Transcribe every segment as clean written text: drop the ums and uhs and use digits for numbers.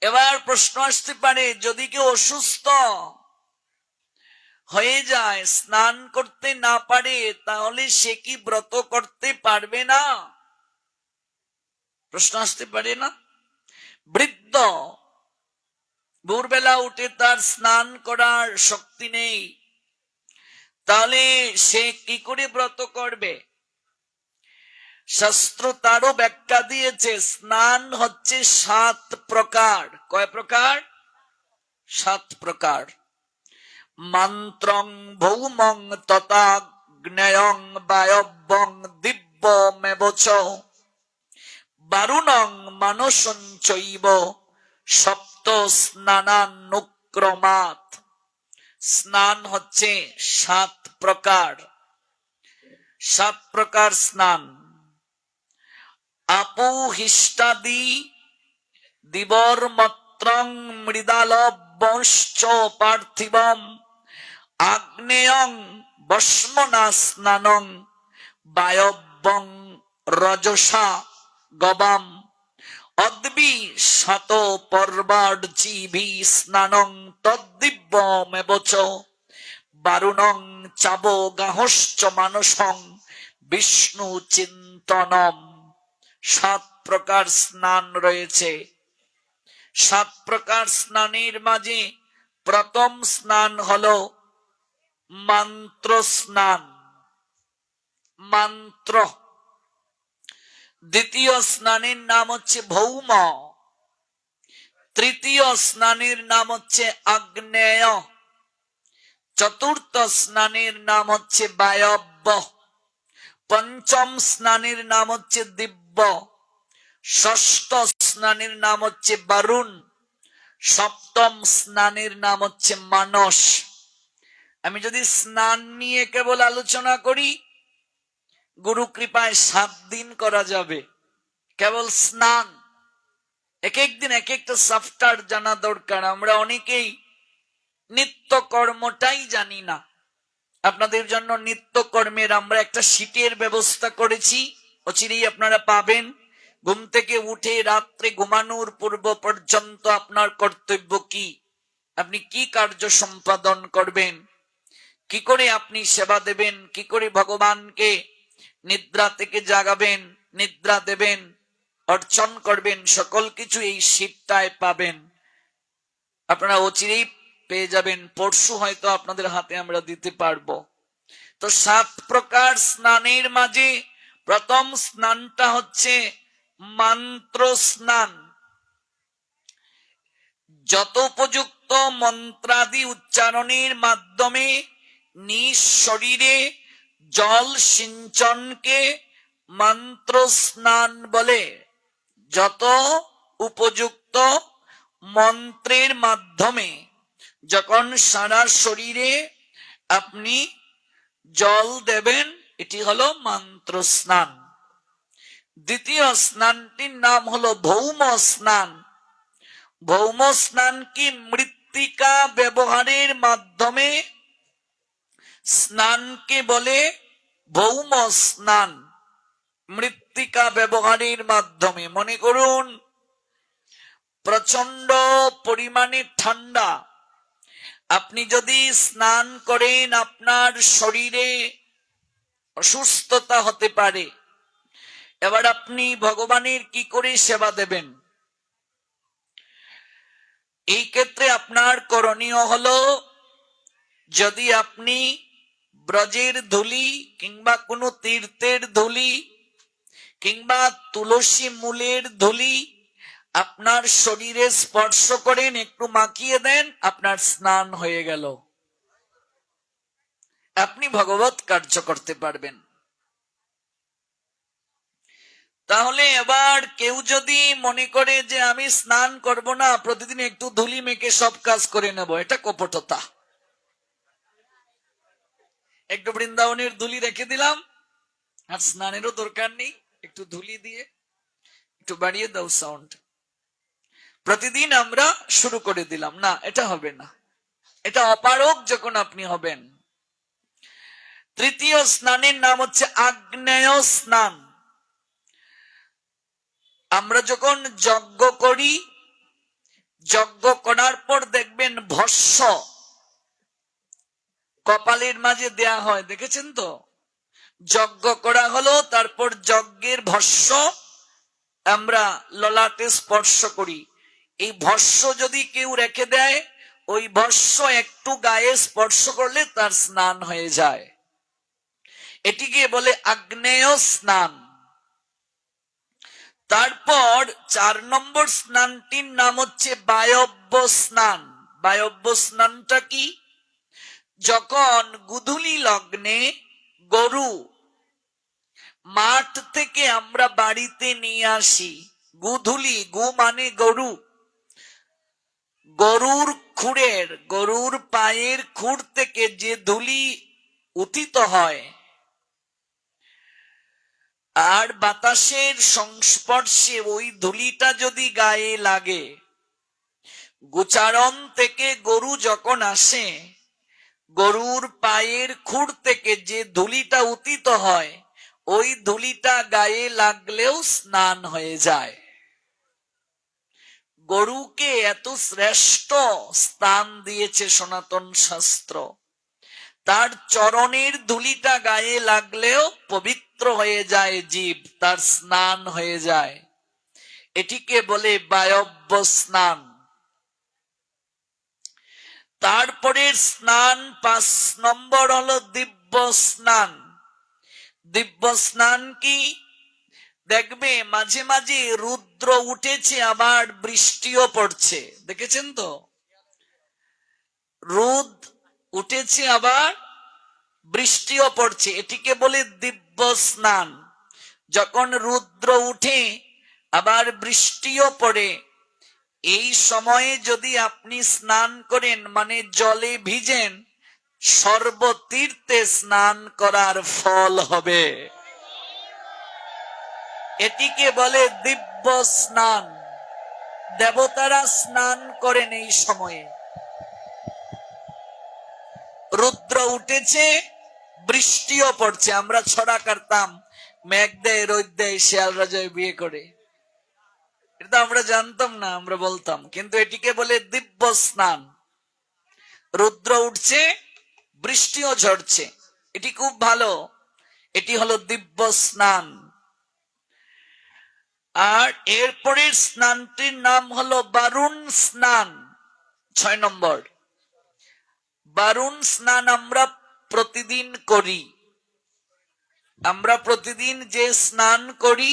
এবার প্রশ্ন আসতে পারে, যদি কেউ অসুস্থ হয়ে যায়, স্নান করতে না পারে, তাহলে সে কি ব্রত করতে পারবে না? প্রশ্ন আসতে পারে না? বৃদ্ধ ভোরবেলা উঠে তার স্নান করার শক্তি নেই, তাহলে সে কি করে ব্রত করবে? শাস্ত্র তারও ব্যাখ্যা দিয়েছে। স্নান হচ্ছে 7 প্রকার। কয় প্রকার? 7 প্রকার। মন্ত্রং ভৌমং তথাগ্নেয়ং বায়ব্যং দিব্যমেবচ বারুণং মানসঞ্চৈব সপ্ত স্নানানুক্রমাৎ। স্নান হচ্ছে 7 প্রকার। 7 প্রকার স্নান। আপুহিষ্টাদি দিবর্মত্রং মৃদালবংশ্চ পার্থিবম আগ্নেয়ং বস্মনা স্নানং বায়ব্যং রজসা গবাম অদ্বি শত পর্বার্চিভি স্নানং তদ্দিব্যমেবচ বারুণং চাবগাহশ্চ মানসং বিষ্ণু চিন্তনম। 7 প্রকার স্নান রয়েছে। 7 প্রকার স্নানের মাঝে প্রথম স্নান হলো মন্ত্র স্নান, মন্ত্র। দ্বিতীয় স্নানের নাম হচ্ছে ভৌম। তৃতীয় স্নানের নাম হচ্ছে আগ্নেয়। চতুর্থ স্নানের নাম হচ্ছে বায়ব্য। পঞ্চম স্নানের নাম হচ্ছে দিব্য। ষষ্ঠ স্নানের নাম হচ্ছে বারুণ। সপ্তম স্নানের নাম হচ্ছে মানস। আমি যদি স্নান নিয়ে কেবল আলোচনা করি, গুরু কৃপায় 7 দিন করা যাবে। কেবল স্নান, এক এক দিন এক একটা সফটওয়্যার জানা দরকার। আমরা অনেকেই নিত্য কর্মটাই জানি না। আপনাদের জন্য নিত্য কর্মের আমরা একটা শীটের ব্যবস্থা করেছি, অচিরেই আপনারা পাবেন। ঘুম থেকে উঠে রাত্রে ঘুমানোর পূর্ব পর্যন্ত আপনার কর্তব্য কি, আপনি কি কার্য সম্পাদন করবেন, কি করে আপনি সেবা দেবেন, কি করে ভগবানকে নিদ্রা থেকে জাগাবেন, নিদ্রা দেবেন, অর্চন করবেন, সকল কিছু এই শীটটায় পাবেন। আপনারা অচিরেই পেয়ে যাবেন। পরশু হয়তো আপনাদের হাতে আমরা দিতে পারবো। তো 7 প্রকার স্নানের মাঝে প্রথম স্নানটা হচ্ছে মন্ত্র স্নান। যত উপযুক্ত মন্ত্রাদি উচ্চারণের মাধ্যমে নিজ শরীরে জল সিঞ্চনকে মন্ত্র স্নান বলে। যত উপযুক্ত মন্ত্রের মাধ্যমে যখন সারা শরীরে আপনি জল দেবেন, এটি হলো মন্ত্র স্নান। দ্বিতীয় স্নানটির নাম হলো ভৌম স্নান। ভৌম স্নান কি মৃত্তিকা ব্যবহারের মাধ্যমে স্নানকে বলে ভৌম স্নান। মৃত্তিকা ব্যবহারের মাধ্যমে, মনে করুন প্রচন্ড পরিমাণে ঠান্ডা, আপনি যদি স্নান করেন আপনার শরীরে অসুস্থতা হতে পারে। এবার আপনি ভগবানের কি করে সেবা দেবেন? এই ক্ষেত্রে আপনার করণীয় হলো, যদি আপনি ব্রজের ধুলি কিংবা কোনো তীর্থের ধুলি কিংবা তুলসী মূলের ধুলি আপনার শরীরে স্পর্শ করেন, একটু মাখিয়ে দেন, আপনার স্নান হয়ে গেল। আপনি ভগবত কার্য করতে পারবেন। তাহলে এবার কেউ যদি মনে করে যে আমি স্নান করব না, প্রতিদিন একটু ধুলি মেখে সব কাজ করে নেব, এটা কপটতা। একটু বৃন্দাবনের ধুলি রেখে দিলাম, আর স্নানেরও দরকার নেই, একটু ধুলি দিয়ে একটু বাড়িয়ে দাও সাউন্ড, প্রতিদিন আমরা শুরু করে দিলাম, না, এটা হবে না। এটা অপারগ যখন আপনি হবেন। তৃতীয় স্নানের নাম হচ্ছে আগ্নেয় স্নান। আমরা যখন যজ্ঞ করি, যজ্ঞ করার পর দেখবেন ভস্য কপালের মাঝে দেয়া হয়, দেখেছেন তো? যজ্ঞ করা হলো, তারপর যজ্ঞের ভস্য আমরা ললাটে স্পর্শ করি। এই ভস্য যদি কেউ রেখে দেয়, ওই ভস্য একটু গায়ে স্পর্শ করলে তার স্নান হয়ে যায়। এটিকে বলে আগ্নেয় স্নান। তারপর 4 নম্বর স্নানটির নাম হচ্ছে বায়ব্য স্নান। বায়ব্য স্নানটা কি? যখন গুধূলি লগ্নে গরু মাঠ থেকে আমরা বাড়িতে নিয়ে আসি, গুধূলি, গু মানে গরু, গরুর খুরের, গরুর পায়ের খুর থেকে যে ধুলি উত্থিত হয় আর বাতাসের সংস্পর্শে ওই ধুলিটা যদি গায়ে লাগে, গোচারণ থেকে গরু যখন আসে, গরুর পায়ের খুর থেকে যে ধুলিটা উত্থিত হয়, ওই ধুলিটা গায়ে লাগলেও স্নান হয়ে যায়। গরুকে এত শ্রেষ্ঠ স্থান দিয়েছে সনাতন শাস্ত্র, তার চরণের ধুলিটা গায়ে লাগলেও পবিত্র হয়ে যায় জীব, তার স্নান হয়ে যায়। এটিকে বলে বায়ব্য স্নান। তারপরে স্নান 5 নম্বর হলো দিব্য স্নান। দিব্য স্নান কি? দেখবে মাঝে মাঝে রুদ্র উঠেছে, আবার বৃষ্টিও পড়ছে, দেখেছেন তো? রোদ উঠেছে আবার বৃষ্টিও পড়ছে, এটিকে বলে দিব্য স্নান। যখন রুদ্র উঠে আবার বৃষ্টিও পড়ে, এই সময়ে যদি আপনি স্নান করেন, মানে জলে ভিজেন, সর্বতীর্থে স্নান করার ফল হবে। এটিকে বলে দিব্য স্নান। দেবতারা স্নান করেন এই সময়ে। রুদ্র উঠেছে, বৃষ্টিও পড়ছে। আমরা ছড়া কাটতাম, মেঘ দেয়, রোদ দেয়, শিয়ালরা যায় বিয়ে করে। এটা আমরা জানতাম না, আমরা বলতাম, কিন্তু এটিকে বলে দিব্য স্নান। রুদ্র উঠছে, বৃষ্টিও ঝরছে, এটি খুব ভালো, এটি হলো দিব্য স্নান। আর এরপরের স্নানটির নাম হলো বারুণ স্নান। 6 নম্বর। বারুণ স্নান আমরা প্রতিদিন করি। আমরা প্রতিদিন যে স্নান করি,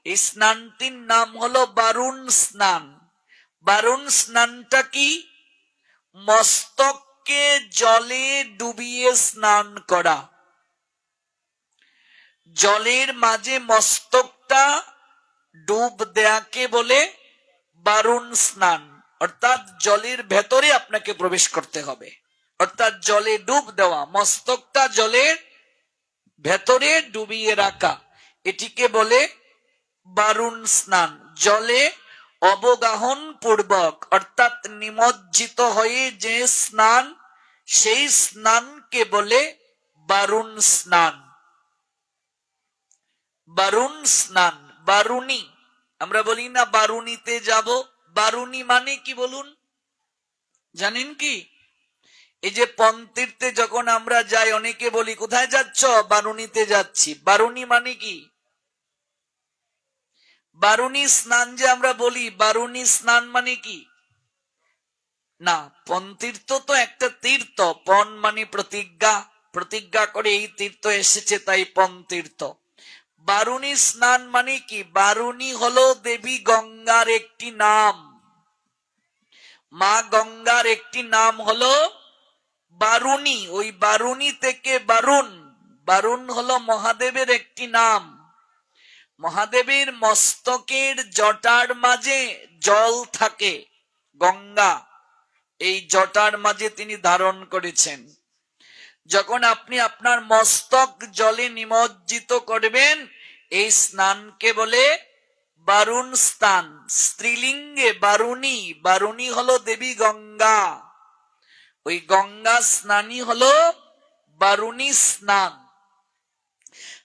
এই স্নানটির নাম হলো বারুণ স্নান। বারুণ স্নানটা কি? মস্তককে জলে ডুবিয়ে স্নান করা। জলের মাঝে মস্তকটা ডুব দেয়াকে বলে বারুণ স্নান। অর্থাৎ জলের ভেতরে আপনাকে প্রবেশ করতে হবে, অর্থাৎ জলে ডুব দেওয়া, মস্তকটা জলের ভেতরে ডুবিয়ে রাখা, এটিকে বলে বারুণ স্নান। জলে অবগাহন পূর্বক, অর্থাৎ নিমজ্জিত হয়ে যে স্নান, সেই স্নানকে বলে বারুণ স্নান। বারুণ স্নান। বারুণী, আমরা বলি না বারুণীতে যাব, বারুণী মানে কি বলুন? জানেন কি? এই যে পন্তীর্থে যখন আমরা যাই, অনেকে বলি কোথায় যাচ্ছ? বারুণীতে যাচ্ছি। বারুণী মানে কি? বারুণী স্নান যে আমরা বলি, বারুণী স্নান মানে কি? না, পন্তীর্থ তো একটা তীর্থ। পন মানে প্রতিজ্ঞা, প্রতিজ্ঞা করে এই তীর্থ এসেছে, তাই পন্তীর্থ। বারুণী স্নান মানে কি? বারুণী হলো দেবী গঙ্গার একটি নাম। মা গঙ্গার একটি নাম হলো বারুণী। ওই বারুণী থেকে বারুণ, বারুণ হলো মহাদেবের একটি নাম। মহাদেবের মস্তকের জটার মাঝে জল থাকে, গঙ্গা, এই জটার মাঝে তিনি ধারণ করেছেন। যখন আপনি আপনার মস্তক জলে নিমজ্জিত করবেন, এই স্নানকে বলে বারুণ স্নান। স্ত্রীলিঙ্গে বারুণী, বারুণী হলো দেবী গঙ্গা, ওই গঙ্গা স্নানই হলো বারুণী স্নান।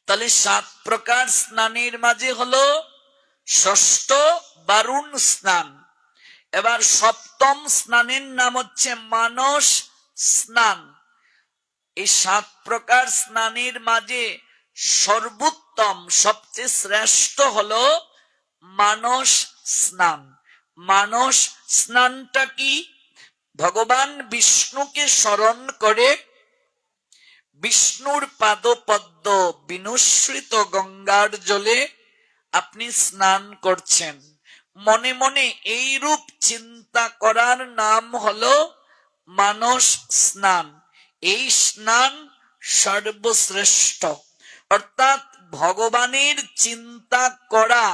তাহলে 7 প্রকার স্নানের মাঝে হলো ষষ্ঠ বারুণ স্নান। এবার সপ্তম স্নানের নাম হচ্ছে মানস স্নান। এই 7 প্রকার স্নানের মাঝে সর্বোত্তম সবচেয়ে শ্রেষ্ঠ হলো মানস স্নান। মানস স্নানটা কি? ভগবান বিষ্ণুকে স্মরণ করে বিষ্ণুর পাদপদ্ম বিনুসৃত গঙ্গার জলে আপনি স্নান করছেন। মনে মনে এই রূপ চিন্তা করার নাম হলো মানস স্নান। এই স্নান সর্বশ্রেষ্ঠ, অর্থাৎ ভগবানের চিন্তা করা।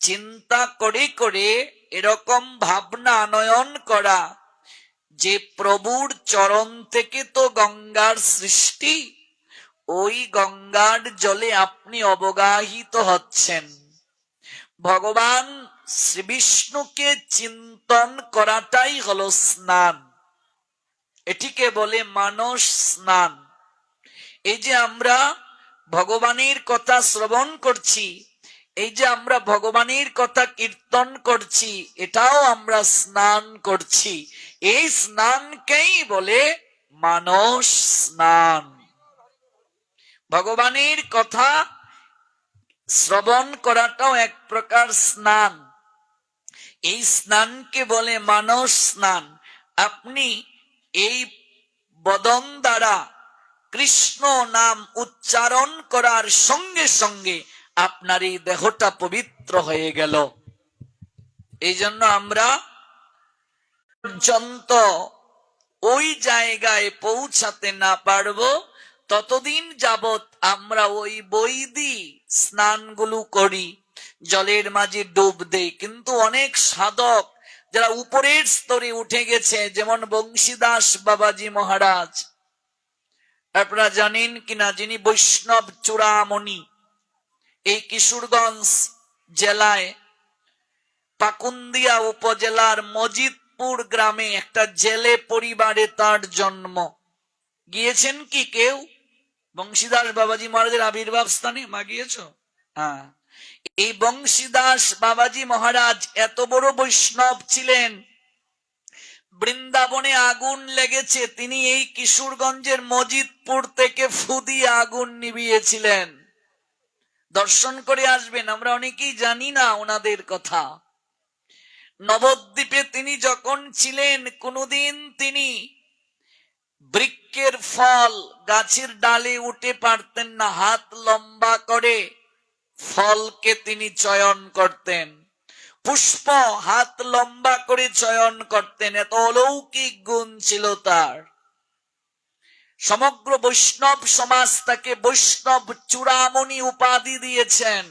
চিন্তা করে করে এরকম ভাবনা আনয়ন করা যে প্রভুর চরণ থেকে তো গঙ্গার সৃষ্টি, ওই গঙ্গার জলে আপনি অবগাহিত হচ্ছেন। ভগবান শ্রী বিষ্ণুকে চিন্তন করাটাই হলো স্নান। এটিকে বলে মানস স্নান। এই যে আমরা ভগবানের কথা শ্রবণ করছি, এই যে আমরা ভগবানের কথা কীর্তন করছি, এটাও আমরা স্নান করছি। এই স্নানকেই বলে মানস স্নান। ভগবানের কথা শ্রবণ করাটাও এক প্রকার স্নান। এই স্নানকে বলে মানস স্নান। আপনি এই বদন দ্বারা কৃষ্ণ নাম উচ্চারণ করার সঙ্গে সঙ্গে আপনার এই দেহটা পবিত্র হয়ে গেল। এই জন্য আমরা পর্যন্ত ওই জায়গায় পৌঁছাতে না পারবো, ততদিন যাবৎ আমরা ওই বৈদি স্নানগুলো করি, জলের মাঝে ডুব দেই। কিন্তু অনেক সাধক যারা উপরের স্তরে উঠে গেছে, যেমন বংশীদাস বাবাজি মহারাজ, আপনারা জানেন কিনা, যিনি বৈষ্ণব চূড়ামণি, এই কিশোরগঞ্জ জেলায় পাকুন্দিয়া উপজেলার মজিদপুর গ্রামে একটা জেলে পরিবারে তার জন্ম। গিয়েছেন কি কেউ বংশীদাস বাবাজি মহারাজের আবির্ভাব স্থানে? মা গিয়েছ? হ্যাঁ। এই বংশীদাস বাবাজি মহারাজ এত বড় বৈষ্ণব ছিলেন, বৃন্দাবনে আগুন লেগেছে, তিনি এই কিশোরগঞ্জের মজিদপুর থেকে ফু দিয়ে আগুন নিভিয়েছিলেন। দর্শন করে আসবেন, আমরা অনেকেই জানি না ওনাদের কথা। নবদ্বীপে তিনি যখন ছিলেন, কোনদিন তিনি বৃক্ষের ফল গাছের ডালে উঠে পারতেন না, হাত লম্বা করে ফলকে তিনি চয়ন করতেন, পুষ্প হাত লম্বা করে চয়ন করতেন। এত অলৌকিক গুণ ছিল তার। সমগ্র বৈষ্ণব সমাজ তাকে বৈষ্ণব চূড়ামণি উপাধি দিয়েছেন।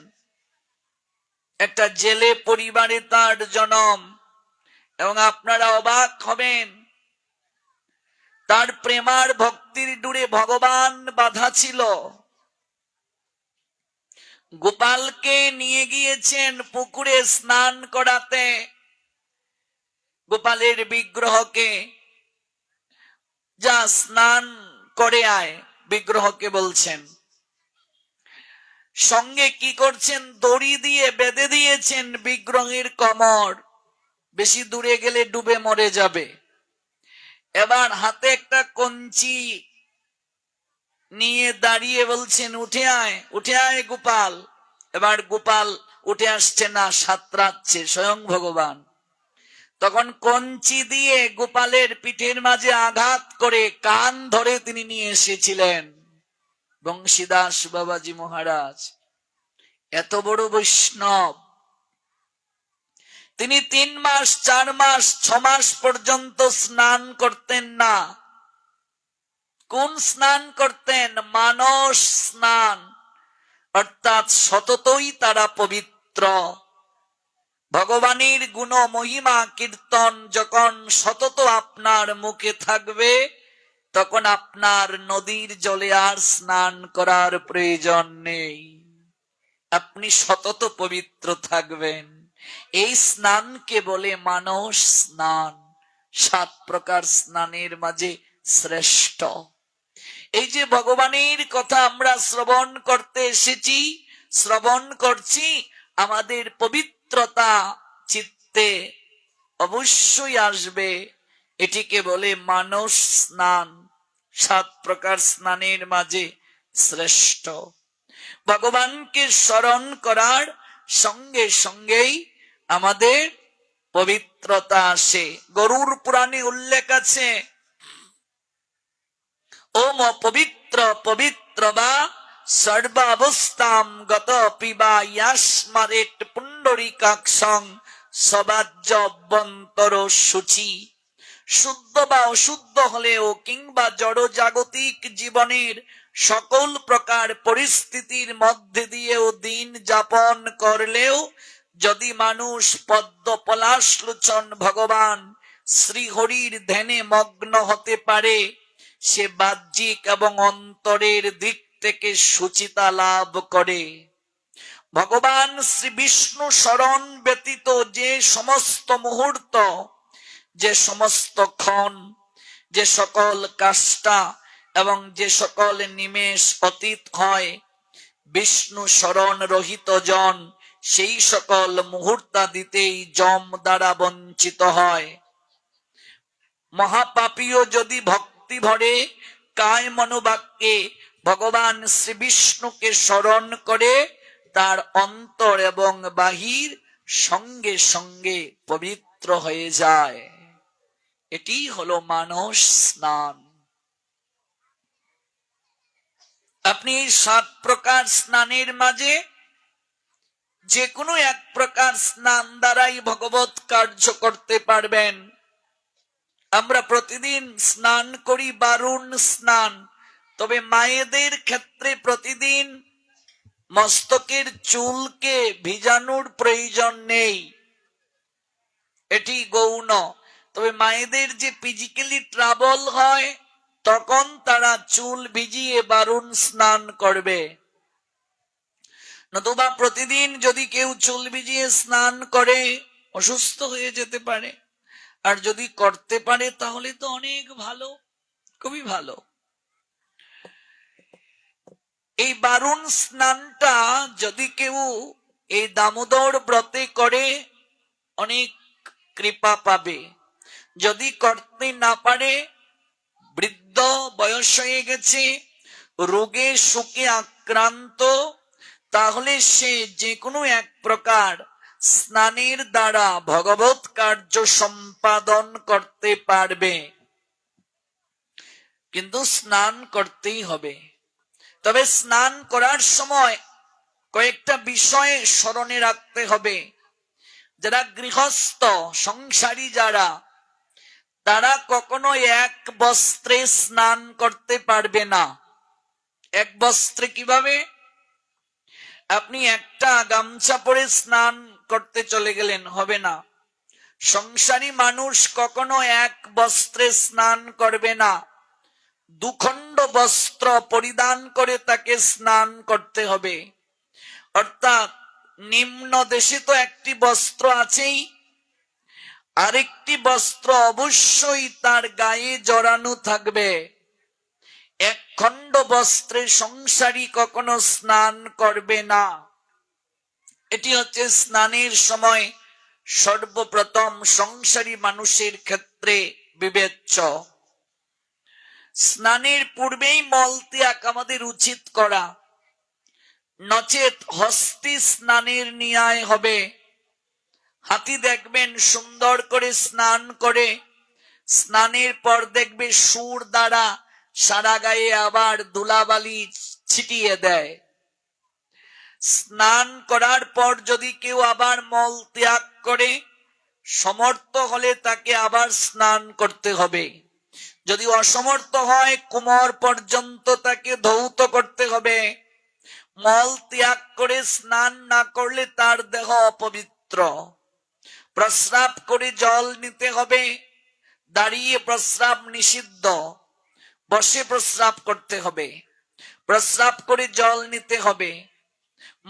একটা জেলে পরিবারে তার জন্ম, এবং আপনারা অবাক হবেন, তার প্রেমার ভক্তির ডুরে ভগবান বাধা ছিল। গোপালকে নিয়ে গিয়েছেন পুকুরে স্নান করাতে, গোপালের বিগ্রহকে, যা স্নান করে আয়, বিগ্রহকে বলছেন। সঙ্গে কি করছেন, দড়ি দিয়ে বেঁধে দিয়েছেন বিগ্রহের কোমর, বেশি দূরে গেলে ডুবে মরে যাবে। এবার হাতে একটা কঞ্চি নিয়ে দাঁড়িয়ে বলছেন, উঠে আয়, উঠে আয় গোপাল। এবার গোপাল উঠে আসছে না, সাঁতরাচ্ছে স্বয়ং ভগবান। তখন কঞ্চি দিয়ে গোপালের পিঠের মাঝে আঘাত করে কান ধরে তিনি নিয়ে এসেছিলেন বংশীদাস বাবাজি মহারাজ। এত বড় বৈষ্ণব, তিনি 3 মাস 4 মাস 6 মাস পর্যন্ত স্নান করতেন না। কোন স্নান করতেন? মানস স্নান, অর্থাৎ সততই তারা পবিত্র। ভগবানের গুণ মহিমা কীর্তন যখন সতত আপনার মুখে থাকবে, তখন আপনার নদীর জলে আর স্নান করার প্রয়োজন নেই, আপনি সতত পবিত্র থাকবেন। এই স্নানকে বলে মানস স্নান। 7 প্রকার স্নানের মাঝে শ্রেষ্ঠ। এই যে ভগবানের কথা আমরা শ্রবণ করতে এসেছি, শ্রবণ করছি, আমাদের পবিত্রতা চিত্তে অবশ্যই আসবে। এটিকে বলে মানস স্নান। 7 প্রকার স্নানের মাঝে শ্রেষ্ঠ। ভগবানকে স্মরণ করার সঙ্গে সঙ্গেই আমাদের পবিত্রতা আসে। গরুর পুরাণে উল্লেখ আছে, ওম পবিত্র পবিত্র বা সর্বাবস্থাম গত পিবা ইয়াস্মারেট পুণ্ডরিকাক্ষং সবাজ্য অভ্যন্তর শুচি। শুদ্ধ বা অশুদ্ধ হলেও কিংবা জড় জাগতিক জীবনের সকল প্রকার পরিস্থিতির মধ্যে দিয়েও দিন যাপন করলেও যদি মানুষ পদ্ম পলাশলোচন ভগবান শ্রীহরির ধ্যানে মগ্ন হতে পারে, সে বাহ্যিক এবং অন্তরের দিক থেকে সুচিতা লাভ করে। ভগবান শ্রী বিষ্ণু স্মরণ ব্যতীত যে সমস্ত মুহূর্ত, যে সমস্ত ক্ষণ, যে সকল কাষ্টা এবং যে সকল নিমেষ অতীত হয়, বিষ্ণু স্মরণ রহিত জন সেই সকল মুহূর্তাদিতেই যম দ্বারা বঞ্চিত হয়। মহাপাপীও যদি ভক্তি ভরে কায় মনোবাক্যে ভগবান শ্রী বিষ্ণুকে স্মরণ করে, তার অন্তর এবং বাহির সঙ্গে সঙ্গে পবিত্র হয়ে যায়। এটি হলো মানস স্নান। আপনি 7 প্রকার স্নানের মাঝে যে কোনো এক প্রকার স্নান দ্বারাই ভগবত কার্য করতে পারবেন। আমরা প্রতিদিন স্নান করি বারুণ স্নান, তবে মায়েদের ক্ষেত্রে প্রতিদিন মস্তকের চুলকে ভিজানোর প্রয়োজন নেই, এটি গৌণ। তবে মায়েদের যে ফিজিক্যালি ট্রাবল হয়, তখন তারা চুল ভিজিয়ে বারুণ স্নান করবে। নতুবা প্রতিদিন যদি কেউ চুল ভিজিয়ে স্নান করে, অসুস্থ হয়ে যেতে পারে। আর যদি করতে পারে তাহলে তো অনেক ভালো, খুবই ভালো। এই বারুণ স্নানটা যদি কেউ এই দামোদর ব্রতে করে, অনেক কৃপা পাবে। যদি করতে না পারে, বৃদ্ধ বয়স হয়ে গেছে, রোগে শোকে আক্রান্ত, তাহলে সে যে কোনো এক প্রকার স্নানের দ্বারা ভগবত কার্য সম্পাদন করতে পারবে। কিন্তু স্নান করতেই হবে। তবে স্নান করার সময় কয়েকটা বিষয় স্মরণে রাখতে হবে। যারা গৃহস্থ সংসারী, যারা, তারা কখনো এক বস্ত্রে স্নান করতে পারবে না। এক বস্ত্রে কিভাবে? আপনি একটা গামছা পরে স্নান করতে চলে গেলেন, হবে না। সংসারী মানুষ কখনো এক বস্ত্রে স্নান করবে না, 2 খণ্ড বস্ত্র পরিধান করে তাকে স্নান করতে হবে। অর্থাৎ নিম্ন দেশে তো একটি বস্ত্র আছেই, আরেকটি বস্ত্র অবশ্যই তার গায়ে জড়ানো থাকবে। 1 খণ্ড বস্ত্রে সংসারী কখনো স্নান করবে না। এটি হচ্ছে স্নানের সময় সর্বপ্রথম সংসারী মানুষের ক্ষেত্রে বিবেচ্য। স্নানের পূর্বেই মল ত্যাগ আমাদের উচিত করা, নচেত হস্তি স্নানের ন্যায় হবে। হাতি দেখবেন সুন্দর করে স্নান করে, স্নানের পর দেখবে সুর দ্বারা সারা গায়ে আবার ধুলাবালি ছিটিয়ে দেয়। স্নান করার পর যদি কেউ আবার মল ত্যাগ করে, সমর্থ হলে তাকে আবার স্নান করতে হবে। যদি অসমর্থ হয়, কোমর পর্যন্ত তাকে ধৌত করতে হবে। মল ত্যাগ করে স্নান না করলে তার দেহ অপবিত্র। প্রস্রাব করে জল নিতে হবে। দাঁড়িয়ে প্রস্রাব নিষিদ্ধ, বসে প্রস্রাব করতে হবে। প্রস্রাব করে জল নিতে হবে,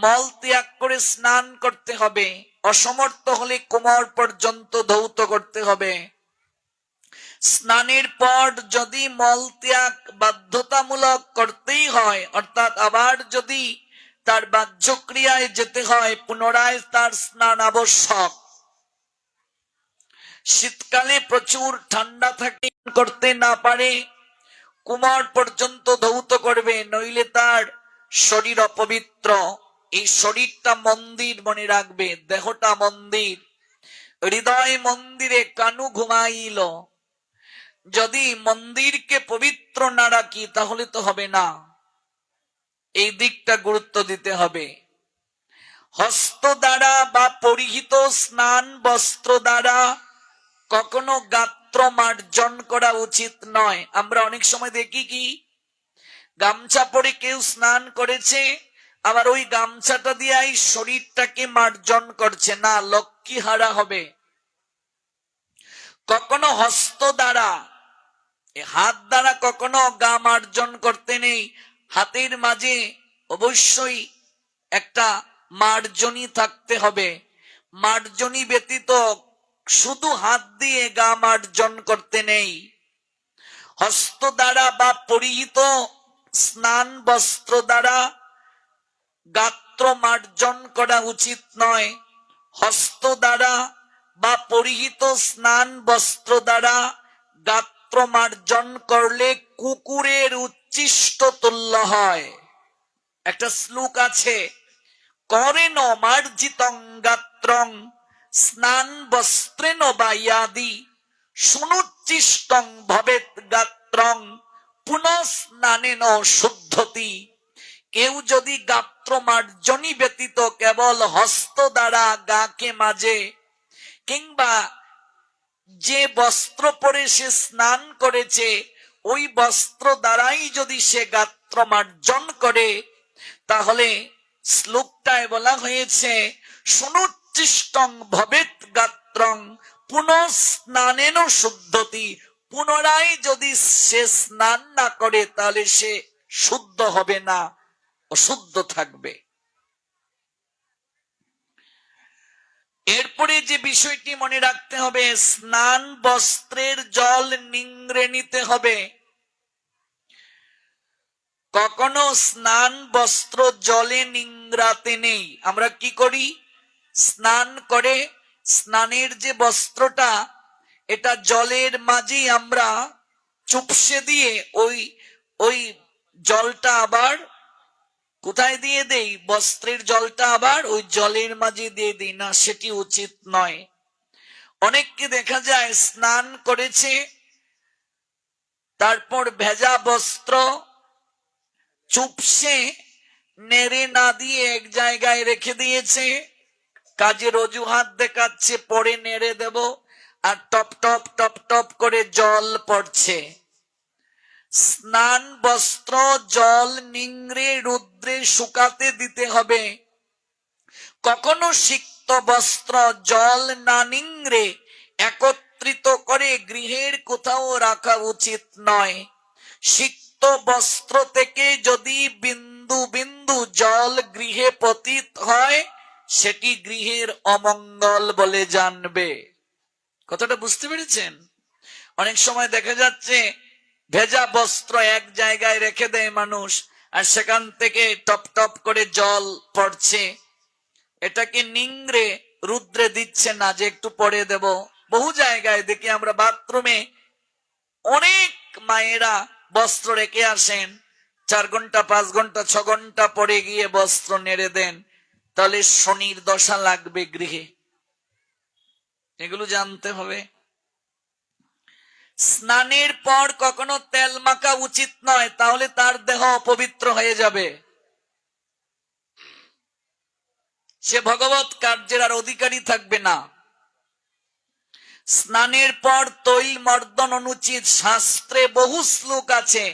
মল ত্যাগ করে স্নান করতে হবে। অসমর্থ হলে কোমর পর্যন্ত ধৌত করতে হবে। স্নানের পর যদি মল ত্যাগ বাধ্যতামূলক করতেই হয়, অর্থাৎ আবার যদি তার বাহ্যক্রিয়ায় যেতে হয়, পুনরায় তার স্নান আবশ্যক। শীতকালে প্রচুর ঠান্ডা থাকে, করতে না পারে কুমার পর্যন্ত ধৌত করবে, নইলে তার শরীর অপবিত্র। এই শরীরটা মন্দির, মনে রাখবে, দেহটা মন্দির, হৃদয় মন্দিরে কানু ঘুমাইল। যদি মন্দিরকে পবিত্র না রাখি তাহলে তো হবে না, এই দিকটা গুরুত্ব দিতে হবে। হস্ত দ্বারা বা পরিহিত স্নান বস্ত্র দ্বারা কখনো গাত্র মার্জন করা উচিত নয়। আমরা অনেক সময় দেখি কি, গামছা পরে কেউ স্নান করেছে, আবার ওই গামছাটা দিয়ে শরীরটাকে মার্জন করছে, না, লক্ষ্মী হারা হবে। কখনো হস্ত দ্বারা, হাত দ্বারা কখনো গা মার্জন করতে নেই। হাতের মাঝে অবশ্যই একটা মার্জনী থাকতে হবে। মার্জনী ব্যতীত শুধু হাত দিয়ে গা মার্জন করতে নেই। হস্ত দ্বারা বা পরিহিত স্নান বস্ত্র দ্বারা গাত্র মার্জন করা উচিত নয়। হস্ত দ্বারা বা পরিহিত স্নান বস্ত্র দ্বারা গাত্র মার্জন করলে কুকুরের উচ্ছিষ্ট তুল্য হয়। একটা শ্লোক আছে, করেন মার্জিতং গাত্রং স্নান বস্ত্রেণ বায়াদি সুনুচ্ছিষ্টং ভবেৎ গাত্রং পুনঃ স্নানেন শুদ্ধতি। কেউ যদি গাত্র মার্জনী ব্যতীত কেবল হস্ত দ্বারা গাকে মাজে, কিংবা যে বস্ত্র পরে সে স্নান করেছে ওই বস্ত্র দ্বারাই যদি সে গাত্র মার্জন করে, তাহলে শ্লোকটায় বলা হয়েছে সুনুচ্ছিষ্টং ভবেৎ গাত্রং পুনঃ স্নানেন শুদ্ধতি। পুনরায় যদি সে স্নান না করে তাহলে সে শুদ্ধ হবে না, অশুদ্ধ থাকবে। এরপরে যে বিষয়টি মনে রাখতে হবে, স্নান বস্ত্রের জল নিংড়ে নিতে হবে। কখনো স্নান বস্ত্র জলে নিংড়াতে নেই। আমরা কি করি, স্নান করে স্নানের যে বস্ত্রটা, এটা জলের মাঝেই আমরা চুপসে দিয়ে ওই জলটা আবার কোথায় দিয়ে দেই, বস্ত্রের জলটা আবার ওই জলের মাঝে দিয়ে দিই না, সেটি উচিত নয়। অনেককে দেখা যায় স্নান করেছে, তারপর ভেজা বস্ত্র চুপসে নেড়ে না দিয়ে এক জায়গায় রেখে দিয়েছে, কাজের অজুহাত দেখাচ্ছে পরে নেড়ে দেব, আর টপ টপ টপ টপ করে জল পড়ছে। স্নান বস্ত্র জল নিংড়ে রুদ্রে শুকাতে দিতে হবে। কখনো সিক্ত বস্ত্র জল না নিংড়ে একত্রিত করে গৃহের কোথাও রাখা উচিত নয়। সিক্ত বস্ত্র থেকে যদি বিন্দু বিন্দু জল গৃহে পতিত হয়, সেটি গৃহের অমঙ্গল বলে জানবে। কথাটা বুঝতে পেরেছেন? অনেক সময় দেখা যাচ্ছে ভেজা বস্ত্র এক জায়গায় রেখে দেয় মানুষ, আর সেখান থেকে টপ টপ করে জল পড়ছে। এটাকে নিংড়ে রুদ্রে দিচ্ছে না যে একটু পরে দেব। বহু জায়গায় দেখি আমরা বাথরুমে অনেক মায়েরা বস্ত্র রেখে আসেন, 4 ঘন্টা 5 ঘন্টা 6 ঘন্টা পরে গিয়ে বস্ত্র নেড়ে দেন, তাহলে শনির দশা লাগবে গৃহে। এগুলো জানতে হবে। স্নানের পর কখনো তেল মাখা উচিত নয়, তাহলে তার দেহ অপবিত্র হয়ে যাবে, সে ভগবত কার্যের আর অধিকারী থাকবে না। স্নানের পর তৈল মর্দন অনুচিত, শাস্ত্রে বহু শ্লোক আছে।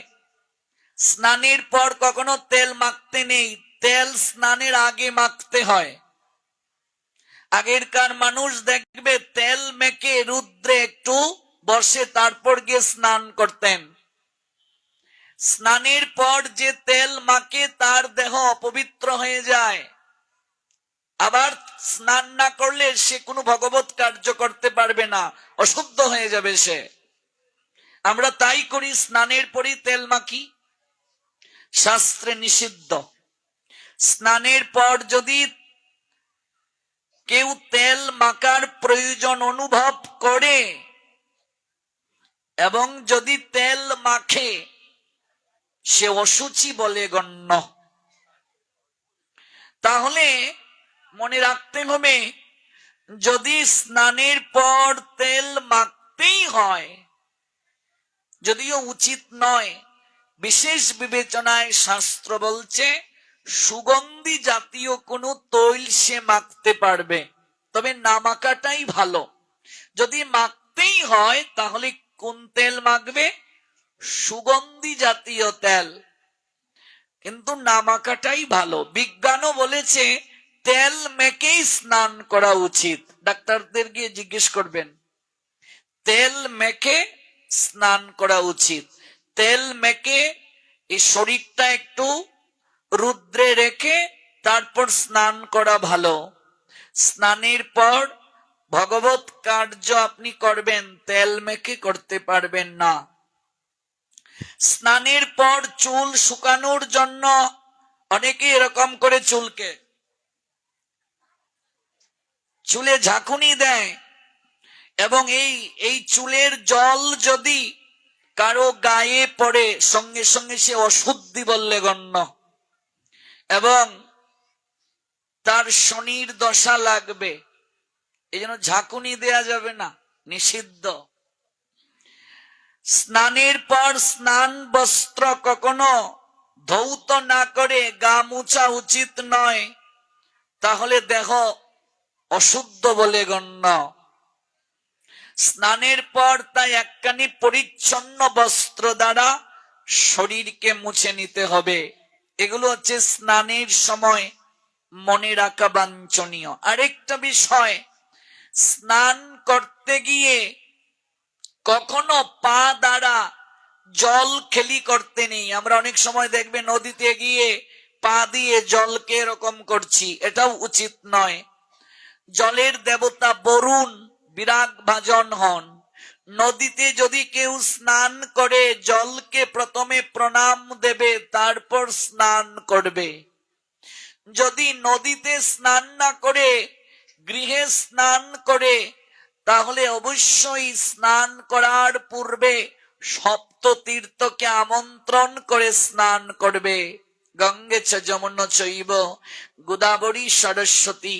স্নানের পর কখনো তেল মাখতে নেই, তেল স্নানের আগে মাখতে হয়। আগেরকার মানুষ দেখবে তেল মেখে রুদ্রে একটু বসে তারপর গিয়ে স্নান করতেন। স্নানের পর যে তেল মাখে তার দেহ অপবিত্র হয়ে যায়, আবার স্নান না করলে সে কোনো ভগবত কার্য করতে পারবে না, অশুদ্ধ হয়ে যাবে সে। আমরা তাই করি, স্নানের পরই তেল মাখি, শাস্ত্রে নিষিদ্ধ। স্নানের পর যদি কেউ তেল মাখার প্রয়োজন অনুভব করে এবং যদি তেল মাখে সে অসুচি বলে গণ্য। তাহলে মনে রাখতে হবে, যদি স্নানের পর তেল মাখতেই হয়, যদিও উচিত নয়, বিশেষ বিবেচনায় শাস্ত্র বলছে সুগন্ধি জাতীয় কোনো তৈল সে মাখতে পারবে, তবে না মাখাটাই ভালো। যদি মাখতেই হয় তাহলে কোন তেল মাখবে? সুগন্ধি জাতীয় তেল, কিন্তু না মাখাটাই ভালো। বিজ্ঞানও বলেছে তেল মেখেই স্নান করা উচিত। ডাক্তারদের গিয়ে জিজ্ঞেস করবেন, তেল মেখে স্নান করা উচিত। তেল মেখে এই শরীরটা একটু রুদ্রে রেখে তারপর স্নান করা ভালো। স্নানের পর ভগবত কার্য আপনি করবেন, তেল মেখে করতে পারবেন না। স্নানের পর চুল শুকানোর জন্য অনেকে এরকম করে চুলে ঝাঁকুনি দেয়, এবং এই চুলের জল যদি কারো গায়ে পড়ে সঙ্গে সঙ্গে সে অশুদ্ধি বললে গণ্য, এবং তার শনির দশা লাগবে। এই জন্য ঝাঁকুনি দেয়া যাবে না, নিষিদ্ধ। স্নানের পর স্নান বস্ত্র কখনো ধৌত না করে গা মুছা উচিত নয়, তাহলে দেহ অশুদ্ধ বলে গণ্য। স্নানের পর তাই একখানি পরিচ্ছন্ন বস্ত্র দ্বারা শরীরকে মুছে নিতে হবে। এগুলো হচ্ছে স্নানের সময় মনে রাখা বাঞ্ছনীয়। আরেকটা বিষয়, স্নান করতে গিয়ে কখনো পা দ্বারা জল খেলি করতে নেই। আমরা অনেক সময় দেখবে নদীতে গিয়ে পা দিয়ে জলকে এরকম করছি, এটাও উচিত নয়। জলের দেবতা বরুণ বিরাগ ভাজন হন। নদীতে যদি কেউ স্নান করে জলকে প্রথমে প্রণাম দেবে, তারপর স্নান করবে। যদি নদীতে স্নান না করে গৃহে স্নান করে, তাহলে অবশ্যই স্নান করার পূর্বে সপ্ত তীর্থকে আমন্ত্রণ করে স্নান করবে। গঙ্গে চ যমুনা চৈব গোদাবরী সরস্বতী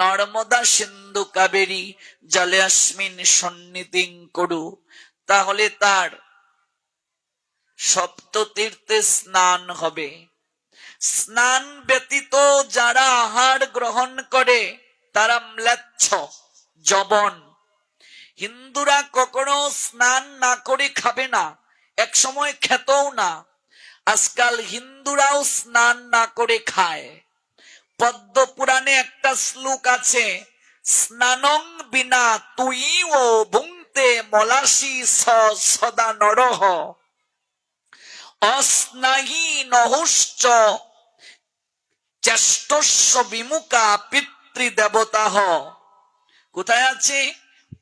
নর্মদা সিন্ধু কাবেরী জলে অস্মিন সন্নিধিং কুরু। তাহলে তার সপ্ত তীর্থে স্নান হবে। স্নান ব্যতীত যারা আহার গ্রহণ করে তারা ম্লেচ্ছ, যবন। হিন্দুরা কখনো স্নান না করে খাবে না, এক সময় খেতও না। আজকাল হিন্দুরাও স্নান না করে খায়। পদ্ম পুরাণে একটা শ্লোক আছে, স্নানং বিনা তুই ও ভুংতে মলাসি সদা নরহ অস্নাহি নহুশ্চ চেষ্টস্য বিমুখা পিতৃদেবতাহ। কোথায় আছে?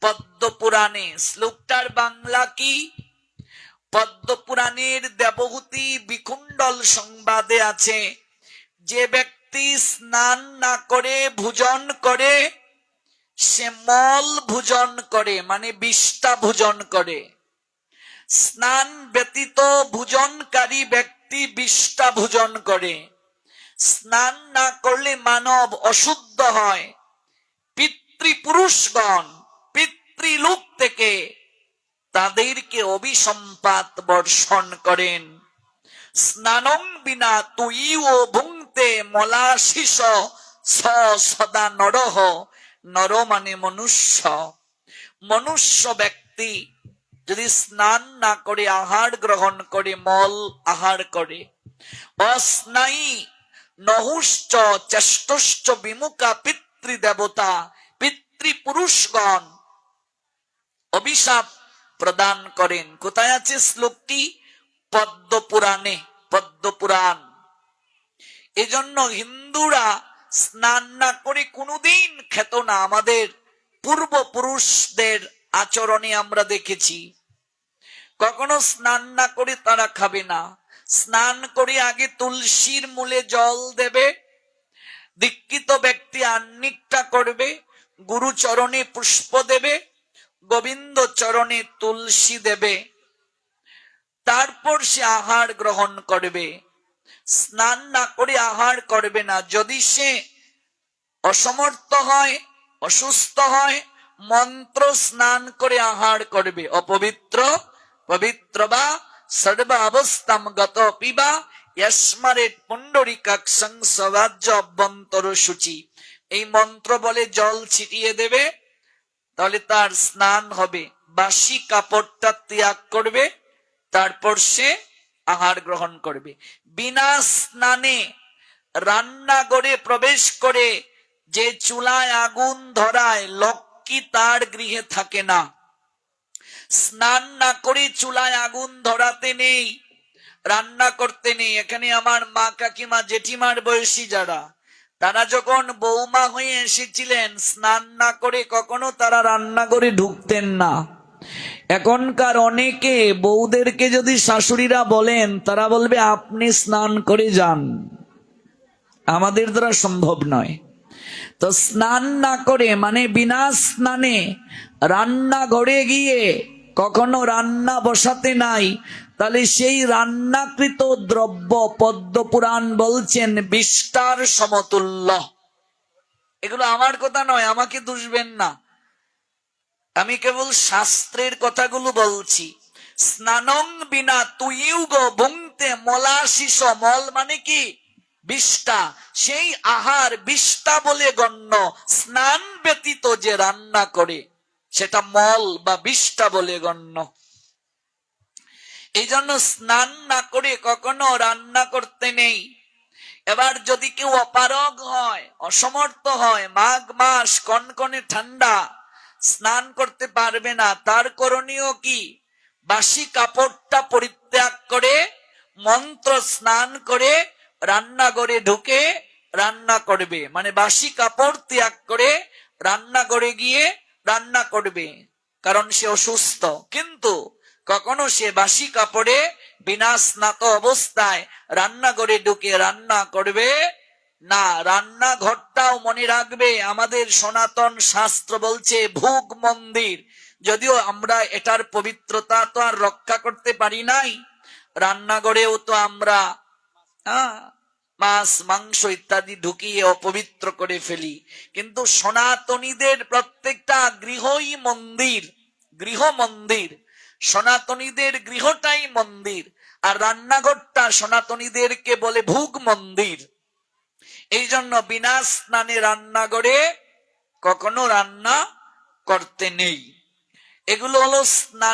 পদ্ম পুরাণে। শ্লোকটার বাংলা কি? পদ্ম পুরাণের দেবহূতি বিকুণ্ডল সংবাদে আছে, যে ব্যক্তি স্নান না করে ভোজন করে সে মল ভোজন করে, মানে বিষ্ঠা ভোজন করে। স্নান ব্যতীত ভোজনকারী ব্যক্তি বিষ্ঠা ভোজন করে। স্নান না করলে মানব অশুদ্ধ হয়। পিতৃপুরুষগণ পিতৃলোক থেকে তাদেরকে অভিসম্পাত বর্ষণ করেন। স্নানং বিনা তুই ও ভুংতে মলাশিস সদা নরহ। নর মানে মনুষ্য। মনুষ্য ব্যক্তি যদি স্নান না করে আহার গ্রহণ করে, মল আহার করে, অস্নায়ী নহুশ্চ চেষ্টশ্চ বিমুখা পিতৃদেবতা, পিতৃপুরুষগণ অভিশাপ প্রদান করেন। কোথায় আছে শ্লোকটি? পদ্ম পুরাণে, পদ্ম পুরাণ। এজন্য হিন্দুরা স্নান না করে কোনোদিন খেত না। আমাদের পূর্বপুরুষদের আচরণে আমরা দেখেছি, কখনো স্নান না করে তারা খাবে না। স্নান করে আগে তুলসীর মূলে জল দেবে, দীক্ষিত ব্যক্তি আহ্নিকটা করবে, গুরু চরণে পুষ্প দেবে, গোবিন্দ চরণে তুলসী দেবে, তারপর সে আহার গ্রহণ করবে। স্নান না করে আহার করবে না। যদি সে অসমর্থ হয়, অসুস্থ হয়, মন্ত্র স্নান করে আহার করবে। অপবিত্র পবিত্র বা সর্ব অবস্থাম গত পিবা ইয়াস্মারে পুণ্ডরিকাক্ষং স্বরাজ্য অভ্যন্তর সূচি। এই মন্ত্র বলে জল ছিটিয়ে দেবে, তাহলে তার স্নান হবে। বাসি কাপড়টা ত্যাগ করবে, তারপর সে আহার গ্রহণ করবে। বিনা স্নানে রান্নাঘরে প্রবেশ করে যে চুলায় আগুন ধরায়, লক্ষ্মী তার গৃহে থাকে না। স্নান না করে চুলায় আগুন ধরাতে নেই, রান্না করতে নেই। এখানে আমার মা, কাকিমা, জেঠিমার বয়সী যারা, তারা যখন বৌমা হয়ে এসেছিলেন, স্নান না করে কখনো তারা রান্নাঘরে ঢুকতেন না। এখনকার অনেকে বউদেরকে যদি শাশুড়িরা বলেন, তারা বলবে আপনি স্নান করে যান, আমাদের দ্বারা সম্ভব নয়। তো স্নান না করে মানে বিনা স্নানে রান্নাঘরে গিয়ে কখনো রান্না বসাতে নাই, তাহলে সেই রান্নাকৃত দ্রব্য পদ্মপুরাণ বলছেন বিষ্টার সমতুল্য। এগুলো আমার কথা নয়, আমাকে দুষবেন না, আমি কেবল শাস্ত্রের কথাগুলো বলছি। স্নানং বিনা তুইউগ ভুংতে মলাশিস, মল মানে কি? বিষ্টা। সেই আহার বিষ্টা বলে গণ্য। স্নান ব্যতীত যে রান্না করে সেটা মল বা বিষ্টা বলে গণ্য। এই জন্য স্নান না করে কখনো রান্না করতে নেই। এবার যদি কেউ অপারগ হয়, অসমর্থ হয়, মাঘ মাস কনকনে ঠান্ডা, স্নান করতে পারবে না, তার করণীয় কি? বাসি কাপড়টা পরিত্যাগ করে মন্ত্র স্নান করে রান্নাঘরে ঢুকে রান্না করবে। মানে বাসি কাপড় ত্যাগ করে রান্নাঘরে গিয়ে রান্না করবে, কারণ সে অসুস্থ। কিন্তু কখনো সে বাসি কাপড়ে বিনা স্নাত অবস্থায় রান্নাঘরে ঢুকে রান্না করবে না। রান্নাঘরটাও মনে রাখবে, আমাদের সনাতন শাস্ত্র বলছে ভোগ মন্দির। যদিও আমরা এটার পবিত্রতা তো আর রক্ষা করতে পারি নাই, রান্নাঘরেও তো আমরা মাছ মাংস ইত্যাদি ঢুকিয়ে অপবিত্র করে ফেলি। কিন্তু সনাতনীদের প্রত্যেকটা গৃহই মন্দির, গৃহ মন্দির। সনাতনীদের গৃহটাই মন্দির, আর রান্নাঘরটা সনাতনীদেরকে বলে ভোগ মন্দির। এই জন্য বিনা স্নানে রান্নাঘরে কখনো রান্না করতে নেই। এগুলো হলো স্নান।